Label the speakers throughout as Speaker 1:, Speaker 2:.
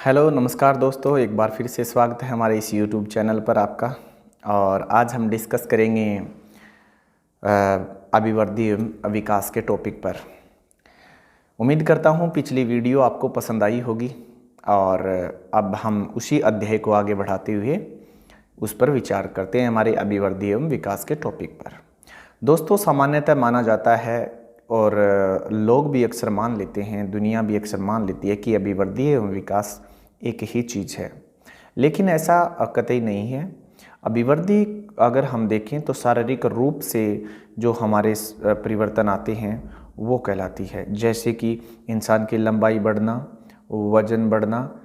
Speaker 1: Hello नमस्कार दोस्तों, एक बार फिर से स्वागत है हमारे इस यूट्यूब चैनल पर आपका। और आज हम डिस्कस करेंगे अभिवृद्धि एवं विकास के टॉपिक पर। उम्मीद करता हूँ पिछली वीडियो आपको पसंद आई होगी और अब हम उसी अध्याय को आगे बढ़ाते हुए उस पर विचार करते हैं हमारे अभिवृद्धि एवं विकास के टॉपिक पर। दोस्तों, सामान्यतः माना जाता है और लोग भी अक्सर मान लेते हैं, दुनिया भी अक्सर मान लेती है कि अभिवृद्धि एवं विकास एक ही चीज़ है, लेकिन ऐसा कतई नहीं है। अभिवृद्धि अगर हम देखें तो शारीरिक रूप से जो हमारे परिवर्तन आते हैं वो कहलाती है, जैसे कि इंसान की लंबाई बढ़ना, वजन बढ़ना,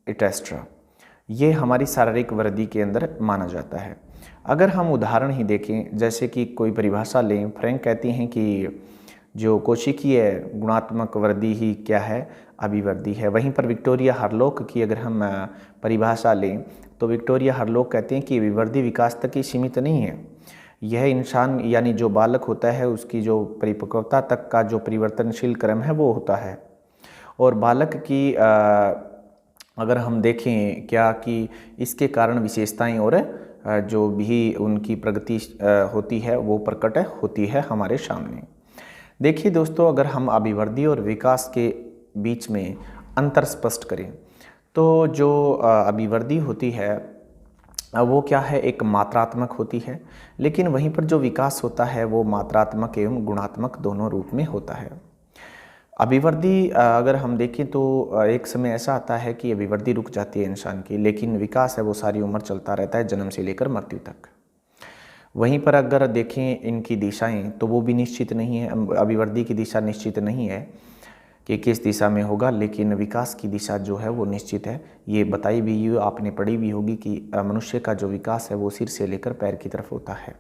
Speaker 1: इटेस्ट्रा, ये हमारी शारीरिक वृद्धि के अंदर माना जाता है। अगर हम उदाहरण ही देखें, जैसे कि कोई परिभाषा लें, फ्रैंक कहती हैं कि जो कोशिकीय गुणात्मक वृद्धि ही क्या है, अभिवृद्धि है। वहीं पर विक्टोरिया हार्लोक की अगर हम परिभाषा लें तो विक्टोरिया हार्लोक कहते हैं कि अभिवृद्धि विकास तक ही सीमित नहीं है, यह इंसान यानी जो बालक होता है उसकी जो परिपक्वता तक का जो परिवर्तनशील क्रम है वो होता है। और बालक की अगर हम देखें क्या कि इसके कारण विशेषताएं और जो भी उनकी प्रगति होती है वो प्रकट होती है हमारे सामने। देखिए दोस्तों, अगर हम अभिवृद्धि और विकास के बीच में अंतर स्पष्ट करें तो जो अभिवृद्धि होती है वो क्या है, एक मात्रात्मक होती है, लेकिन वहीं पर जो विकास होता है वो मात्रात्मक एवं गुणात्मक दोनों रूप में होता है। अभिवृद्धि अगर हम देखें तो एक समय ऐसा आता है कि अभिवृद्धि रुक जाती है इंसान की, लेकिन विकास है वो सारी उम्र चलता रहता है, जन्म से लेकर मृत्यु तक। वहीं पर अगर देखें इनकी दिशाएं तो वो भी निश्चित नहीं है, अभिवृद्धि की दिशा निश्चित नहीं है कि किस दिशा में होगा, लेकिन विकास की दिशा जो है वो निश्चित है। ये बताई भी, आपने पढ़ी भी होगी कि मनुष्य का जो विकास है वो सिर से लेकर पैर की तरफ होता है,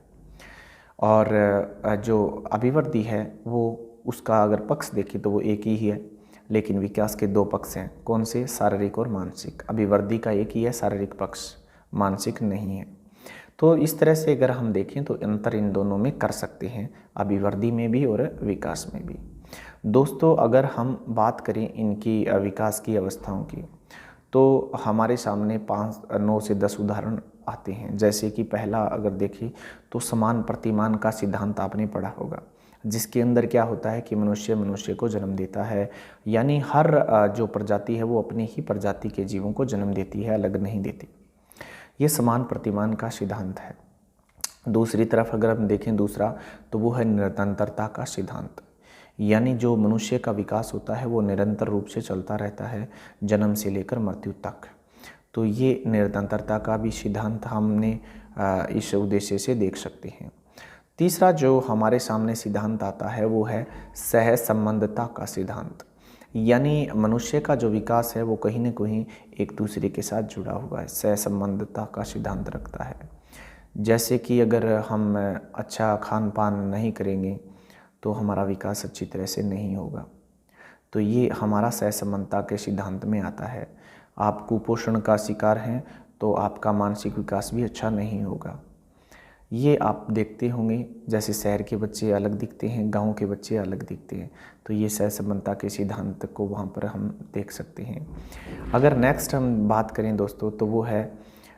Speaker 1: और जो अभिवृद्धि है वो उसका अगर पक्ष देखें तो वो एक ही है, लेकिन विकास के दो पक्ष हैं। कौन से? शारीरिक और मानसिक। अभिवृद्धि का एक ही है शारीरिक पक्ष, मानसिक नहीं है। तो इस तरह से अगर हम देखें तो अंतर इन दोनों में कर सकते हैं, अभिवृद्धि में भी और विकास में भी। दोस्तों, अगर हम बात करें इनकी विकास की अवस्थाओं की तो हमारे सामने 9 से 10 उदाहरण आते हैं। जैसे कि पहला अगर देखें तो समान प्रतिमान का सिद्धांत आपने पढ़ा होगा, जिसके अंदर क्या होता है कि मनुष्य मनुष्य को जन्म देता है, यानी हर जो प्रजाति है वो अपनी ही प्रजाति के जीवों को जन्म देती है, अलग नहीं देती। ये समान प्रतिमान का सिद्धांत है। दूसरी तरफ अगर हम देखें दूसरा, तो वो है निरंतरता का सिद्धांत, यानी जो मनुष्य का विकास होता है वो निरंतर रूप से चलता रहता है जन्म से लेकर मृत्यु तक। तो ये निरंतरता का भी सिद्धांत हमने इस उद्देश्य से देख सकते हैं। तीसरा जो हमारे सामने सिद्धांत आता है वो है सह संबंधता का सिद्धांत, यानी मनुष्य का जो विकास है वो कहीं न कहीं एक दूसरे के साथ जुड़ा हुआ है, सह संबंधता का सिद्धांत रखता है। जैसे कि अगर हम अच्छा खान पान नहीं करेंगे तो हमारा विकास अच्छी तरह से नहीं होगा, तो ये हमारा सहसंबंधता के सिद्धांत में आता है। आप कुपोषण का शिकार हैं तो आपका मानसिक विकास भी अच्छा नहीं होगा। ये आप देखते होंगे, जैसे शहर के बच्चे अलग दिखते हैं, गांव के बच्चे अलग दिखते हैं, तो ये सहसंबंधता के सिद्धांत को वहाँ पर हम देख सकते हैं। अगर नेक्स्ट हम बात करें दोस्तों तो वो है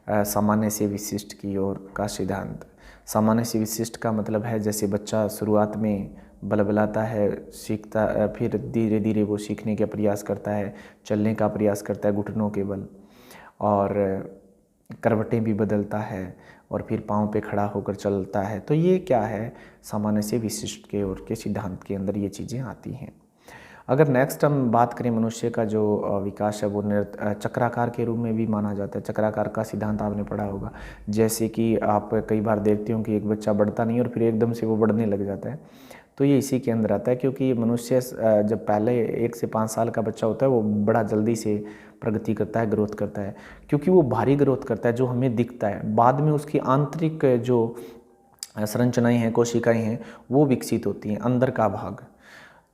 Speaker 1: सामान्य से विशिष्ट की ओर का सिद्धांत। सामान्य से विशिष्ट का मतलब है जैसे बच्चा शुरुआत में बलबलाता है, सीखता, फिर धीरे धीरे वो सीखने का प्रयास करता है, चलने का प्रयास करता है घुटनों के बल, और करवटें भी बदलता है और फिर पाँव पे खड़ा होकर चलता है। तो ये क्या है, सामान्य से विशिष्ट के ओर के सिद्धांत के अंदर ये चीज़ें आती हैं। अगर नेक्स्ट हम बात करें मनुष्य का जो विकास है वो चक्राकार के रूप में भी माना जाता है। चक्राकार का सिद्धांत आपने पढ़ा होगा, जैसे कि आप कई बार देखते हो कि एक बच्चा बढ़ता नहीं और फिर एकदम से वो बढ़ने लग जाता है, तो ये इसी के अंदर आता है। क्योंकि मनुष्य जब पहले 1 से 5 साल का बच्चा होता है वो बड़ा जल्दी से प्रगति करता है, ग्रोथ करता है, क्योंकि वो भारी ग्रोथ करता है जो हमें दिखता है। बाद में उसकी आंतरिक जो संरचनाएं हैं, कोशिकाएं हैं, वो विकसित होती हैं, अंदर का भाग।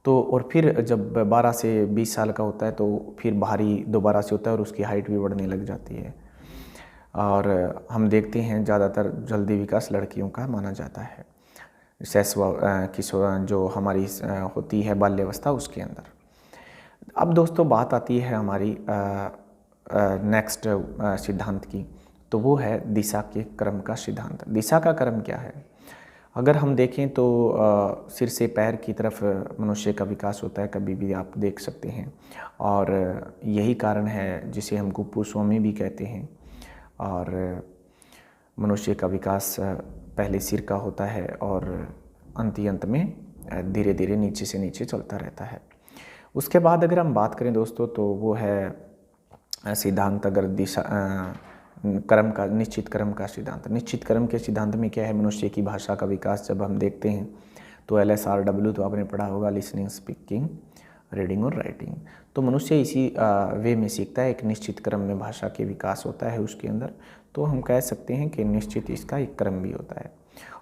Speaker 1: तो और फिर जब 12 से 20 साल का होता है तो फिर भारी दोबारा से होता है और उसकी हाइट भी बढ़ने लग जाती है। और हम देखते हैं ज़्यादातर जल्दी विकास लड़कियों का माना जाता है, किशोर जो हमारी होती है बाल्यावस्था उसके अंदर। अब दोस्तों बात आती है हमारी नेक्स्ट सिद्धांत की, तो वो है दिशा के क्रम का सिद्धांत। दिशा का क्रम क्या है? अगर हम देखें तो सिर से पैर की तरफ मनुष्य का विकास होता है, कभी भी आप देख सकते हैं, और यही कारण है जिसे हम कुपुस्वामी भी कहते हैं। और मनुष्य का विकास पहले सिर का होता है और अंत में धीरे धीरे नीचे से नीचे चलता रहता है। उसके बाद अगर हम बात करें दोस्तों, तो वो है सिद्धांत, अगर दिशा क्रम का, निश्चित क्रम का सिद्धांत। निश्चित क्रम के सिद्धांत में क्या है? मनुष्य की भाषा का विकास जब हम देखते हैं तो LSRW तो आपने पढ़ा होगा, लिसनिंग, स्पीकिंग, रीडिंग और राइटिंग। तो मनुष्य इसी वे में सीखता है, एक निश्चित क्रम में भाषा के विकास होता है उसके अंदर। तो हम कह सकते हैं कि निश्चित इसका एक क्रम भी होता है।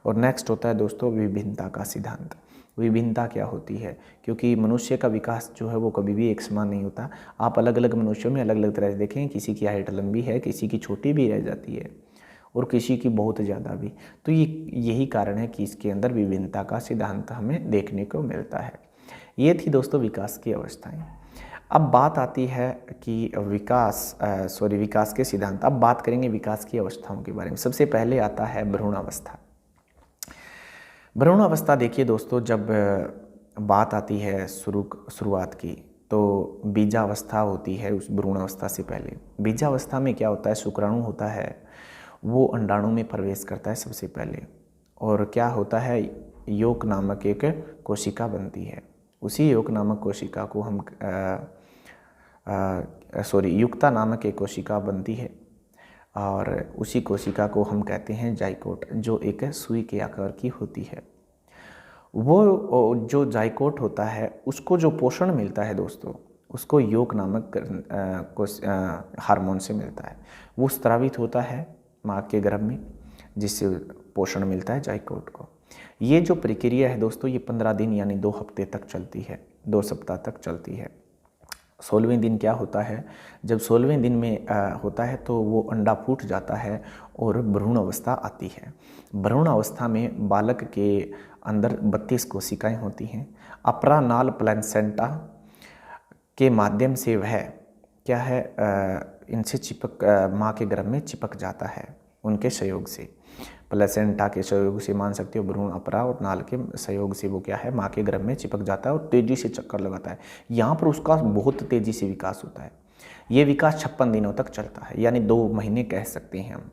Speaker 1: और नेक्स्ट होता है दोस्तों विभिन्नता का सिद्धांत। विभिन्नता क्या होती है? क्योंकि मनुष्य का विकास जो है वो कभी भी एक समान नहीं होता। आप अलग अलग मनुष्यों में अलग अलग तरह से देखें, किसी की हाइट लंबी है, किसी की छोटी भी रह जाती है और किसी की बहुत ज़्यादा भी। तो यही कारण है कि इसके अंदर विभिन्नता का सिद्धांत हमें देखने को मिलता है। ये थी दोस्तों विकास की अवस्थाएं। अब बात आती है कि विकास के सिद्धांत। अब बात करेंगे विकास की अवस्थाओं के बारे में। सबसे पहले आता है भ्रूण अवस्था। भ्रूण अवस्था देखिए दोस्तों, जब बात आती है शुरुआत की, तो बीजावस्था होती है उस भ्रूण अवस्था से पहले। बीजावस्था में क्या होता है? शुक्राणु होता है, वो अंडाणु में प्रवेश करता है सबसे पहले, और क्या होता है? योक नामक एक कोशिका बनती है। उसी योक नामक कोशिका को हम युक्ता नामक एक कोशिका बनती है, और उसी कोशिका को हम कहते हैं जाइकोट, जो एक सुई के आकार की होती है। वो जो जाइकोट होता है उसको जो पोषण मिलता है दोस्तों, उसको योक नामक हार्मोन से मिलता है। वो स्रावित होता है माँ के गर्भ में, जिससे पोषण मिलता है जाइकोट को। ये जो प्रक्रिया है दोस्तों, ये 15 दिन यानी 2 हफ्ते तक चलती है, 2 सप्ताह तक चलती है। 16वें दिन क्या होता है? जब 16वें दिन में होता है तो वो अंडा फूट जाता है और भ्रूण अवस्था आती है। भ्रूण अवस्था में बालक के अंदर 32 कोशिकाएं होती हैं। अपरा नाल प्लेसेंटा के माध्यम से वह क्या है, इनसे चिपक माँ के गर्भ में चिपक जाता है, उनके सहयोग से। प्लेसेंटा के सहयोग से मान सकते हो, भ्रूण अपरा और नाल के सहयोग से वो क्या है, माँ के गर्भ में चिपक जाता है और तेज़ी से चक्कर लगाता है। यहाँ पर उसका बहुत तेज़ी से विकास होता है। ये विकास 56 दिनों तक चलता है, यानी 2 महीने कह सकते हैं हम।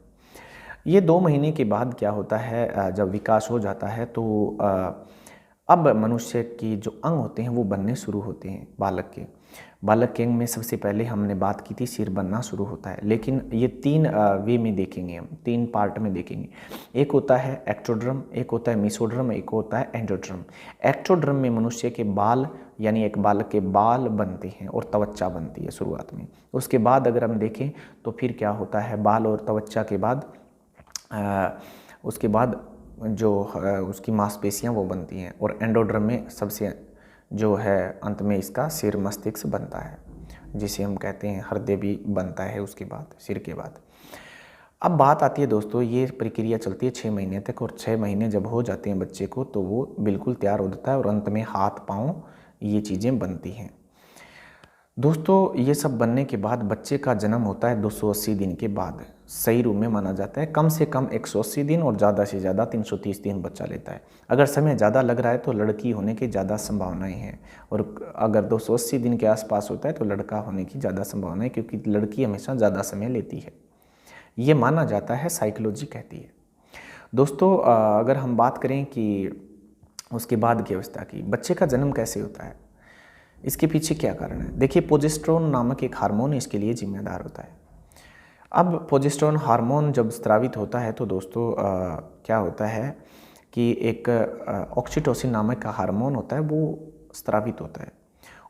Speaker 1: ये 2 महीने के बाद क्या होता है, जब विकास हो जाता है तो अब मनुष्य की जो अंग होते हैं वो बनने शुरू होते हैं बालक के। बालक के अंग में सबसे पहले हमने बात की थी, सिर बनना शुरू होता है। लेकिन ये 3 वे में देखेंगे हम, 3 पार्ट में देखेंगे। एक होता है एक्टोड्रम, एक होता है मीसोड्रम, एक होता है एंडोड्रम। एक्टोड्रम में मनुष्य के बाल यानी एक बालक के बाल बनते हैं और त्वचा बनती है शुरुआत में। उसके बाद अगर हम देखें तो फिर क्या होता है, बाल और त्वचा के बाद उसके बाद जो उसकी मांसपेशियां वो बनती हैं, और एंडोड्रम में सबसे जो है अंत में इसका सिर मस्तिष्क बनता है, जिसे हम कहते हैं हृदय भी बनता है उसके बाद, सिर के बाद। अब बात आती है दोस्तों, ये प्रक्रिया चलती है 6 महीने तक, और 6 महीने जब हो जाते हैं बच्चे को तो वो बिल्कुल तैयार हो जाता है, और अंत में हाथ पाँव ये चीज़ें बनती हैं। दोस्तों ये सब बनने के बाद बच्चे का जन्म होता है 280 दिन के बाद, सही रूप में माना जाता है। कम से कम 180 दिन और ज़्यादा से ज़्यादा 330 दिन बच्चा लेता है। अगर समय ज़्यादा लग रहा है तो लड़की होने की ज़्यादा संभावनाएं हैं, और अगर 280 दिन के आसपास होता है तो लड़का होने की ज़्यादा संभावना है, क्योंकि लड़की हमेशा ज़्यादा समय लेती है, ये माना जाता है, साइकोलॉजी कहती है। दोस्तों अगर हम बात करें कि उसके बाद की अवस्था की, बच्चे का जन्म कैसे होता है, इसके पीछे क्या कारण है? देखिए, प्रोजेस्टेरोन नामक एक हार्मोन इसके लिए जिम्मेदार होता है। अब प्रोजेस्टेरोन हार्मोन जब स्रावित होता है तो दोस्तों क्या होता है कि एक ऑक्सीटोसिन नामक का हार्मोन होता है, वो स्रावित होता है,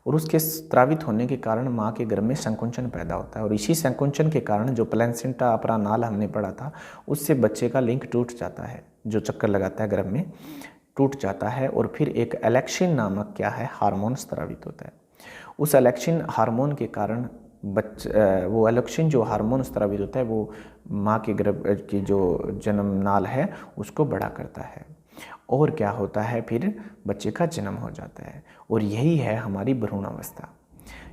Speaker 1: और उसके स्रावित होने के कारण माँ के गर्भ में संकुंचन पैदा होता है, और इसी संकुंचन के कारण जो प्लेसेंटा अपरा नाल हमने पढ़ा था, उससे बच्चे का लिंक टूट जाता है, जो चक्कर लगाता है गर्भ में टूट जाता है, और फिर एक एलेक्सिन नामक क्या है हार्मोन स्रावित होता है। उस एलेक्सिन हार्मोन के कारण वो एलेक्सिन जो हार्मोन स्रावित होता है वो माँ के गर्भ की जो जन्म नाल है उसको बड़ा करता है, और क्या होता है, फिर बच्चे का जन्म हो जाता है, और यही है हमारी भ्रूण अवस्था।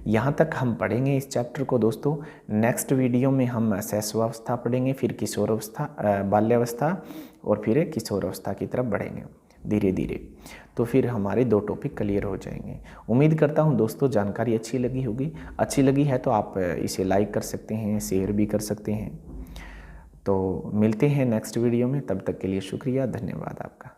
Speaker 1: यहाँ तक हम पढ़ेंगे इस चैप्टर को दोस्तों। नेक्स्ट वीडियो में हम शैशवावस्था पढ़ेंगे, फिर किशोरावस्था, बाल्यावस्था और फिर किशोरावस्था की तरफ बढ़ेंगे धीरे धीरे। तो फिर हमारे 2 टॉपिक क्लियर हो जाएंगे। उम्मीद करता हूँ दोस्तों जानकारी अच्छी लगी होगी। अच्छी लगी है तो आप इसे लाइक कर सकते हैं, शेयर भी कर सकते हैं। तो मिलते हैं नेक्स्ट वीडियो में, तब तक के लिए शुक्रिया, धन्यवाद आपका।